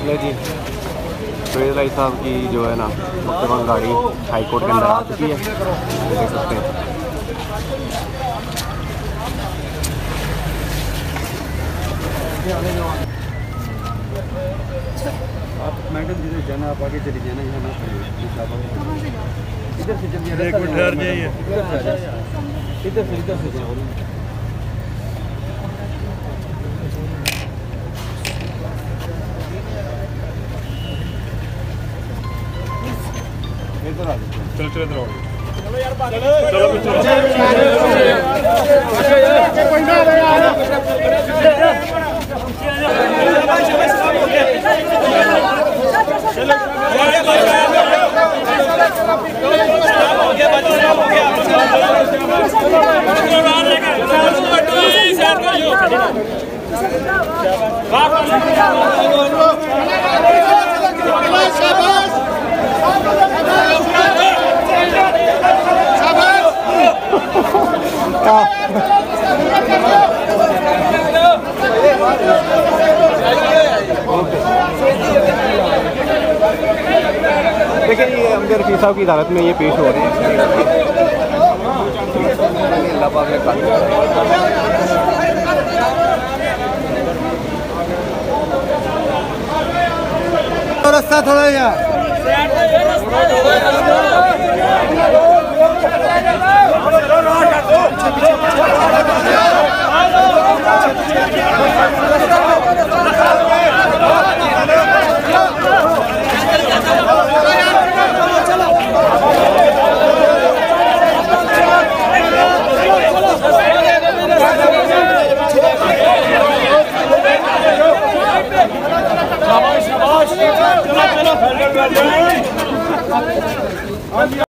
ले जी, फिरोज लाई साहब की जो है ना मुख्तमल गाड़ी हाई कोर्ट के अंदर आ चुकी है, देख सकते हैं। आप मैडम जिधर जाना आप आगे चली जाना, यहाँ ना इधर से जल्दी एक मिनट ठहर जाइए। इधर से जाओ। चलो चलो देखिए ये अमजद रफीक साहब की अदालत में ये पेश हो रहे हैं। अल्लाह पाक ने रास्ता थोड़ा